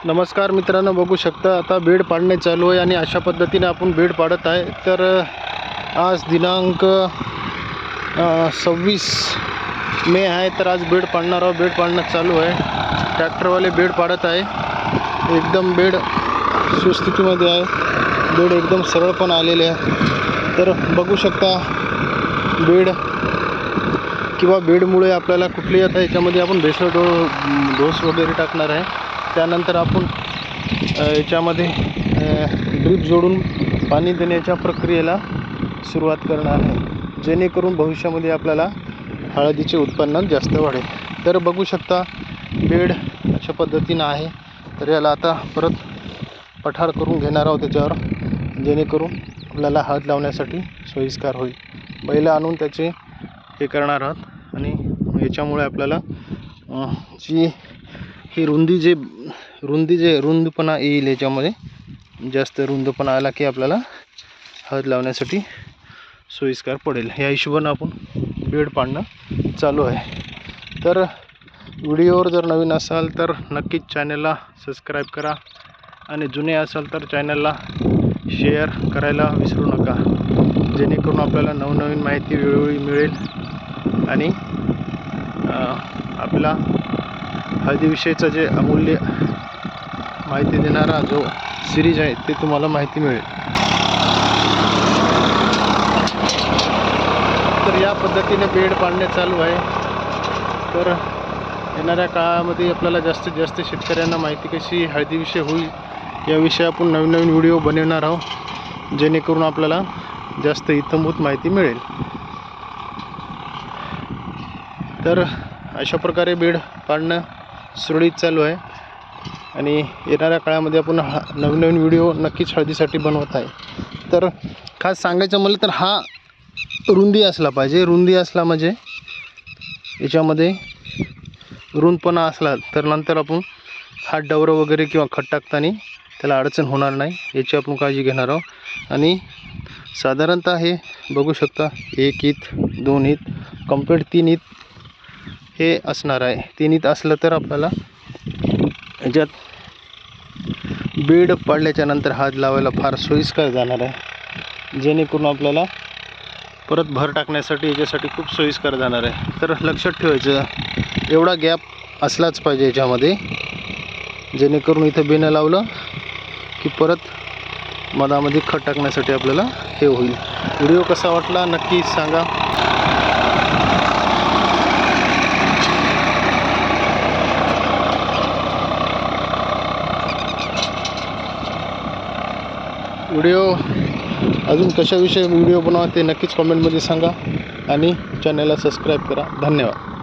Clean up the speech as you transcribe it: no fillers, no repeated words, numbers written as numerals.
नमस्कार मित्रांनो, बघू शकता आता बेड पाडणे चालू आहे आणि अशा पद्धतीने आपण बेड पाडत आहे। तर आज दिनांक 26 मे आहे। तर आज बेड पाडणार आहोत। बेड पाडणं चालू आहे। ट्रॅक्टरवाले बेड पाडत आहे। एकदम बेड सुस्थितीमध्ये आहे। बेड एकदम सरळ पण आलेले आहे। तर बघू शकता बेड किंवा बेडमुळे आपल्याला कुठली आता याच्यामध्ये आपण भेसळ डोस वगैरे टाकणार आहे। त्यानंतर आपण याच्यामध्ये ड्रिप जोडून पाणी देण्याच्या प्रक्रियेला सुरुवात करणार आहे, जेणेकरून भविष्यामध्ये आपल्याला हळदीचे उत्पन्न जास्त वाढेल। तर बघू शकता बेड अशा पद्धतीनं आहे। तर याला आता परत पठार करून घेणार आहोत त्याच्यावर, जेणेकरून आपल्याला हळद लावण्यासाठी सोयीस्कर होईल। बैल आणून त्याचे हे करणार आहोत आणि याच्यामुळे आपल्याला जी ही रुंदपणा येईल। याच्यामध्ये जास्त रुंदपणा आला की आपल्याला हळद लावण्यासाठी सोयीस्कर पडेल। या हिशोबाने आपण बेड पाडणं चालू आहे। तर व्हिडिओवर जर नवीन असाल तर नक्कीच चॅनलला सबस्क्राईब करा आणि जुने असाल तर चॅनलला शेअर करायला विसरू नका, जेणेकरून आपल्याला नवनवीन माहिती वेळोवेळी मिळेल आणि आपला हळदीविषयीचा जे अमूल्य माहिती देणारा जो सिरीज आहे ते तुम्हाला माहिती मिळेल। तर या पद्धतीने बेड पाडणे चालू आहे। तर येणाऱ्या काळामध्ये आपल्याला जास्तीत जास्त शेतकऱ्यांना माहिती कशी हळदीविषयी होईल याविषयी आपण नवीन व्हिडिओ बनवणार आहोत, जेणेकरून आपल्याला जास्त इत्थंभूत माहिती मिळेल। तर अशा प्रकारे बेड पाडणं सुरळीत चालू आहे आणि येणाऱ्या काळामध्ये आपण नवीन व्हिडिओ नक्कीच हळदीसाठी बनवत आहे। तर खास सांगायचं म्हटलं तर हा रुंदी असला पाहिजे। रुंदी असला म्हणजे याच्यामध्ये रुंदपणा असला तर नंतर आपण हात डवरं वगैरे किंवा खत टाकताना त्याला अडचण होणार नाही, याची आपण काळजी घेणार आहोत। आणि साधारणतः हे बघू शकता 1 इंच 2 इंच कंप्लीट 3 इंच हे असणार आहे। 3 इंच असलं तर आपल्याला याच्यात बेड पाडल्याच्या नंतर हात लावायला फार सोयीस्कर जाणार आहे, जेणेकरून आपल्याला परत भर टाकण्यासाठी याच्यासाठी खूप सोयीस्कर जाणार आहे। तर लक्षात ठेवायचं एवढा गॅप असलाच पाहिजे याच्यामध्ये, जेणेकरून इथं बेनं लावलं की परत मधामध्ये खत टाकण्यासाठी आपल्याला हे होईल। व्हिडिओ कसा वाटला नक्की सांगा। व्हिडिओ अजून कशाविषयी व्हिडिओ बनवा ते नक्कीच कमेंटमध्ये सांगा आणि चॅनलला सबस्क्राईब करा। धन्यवाद।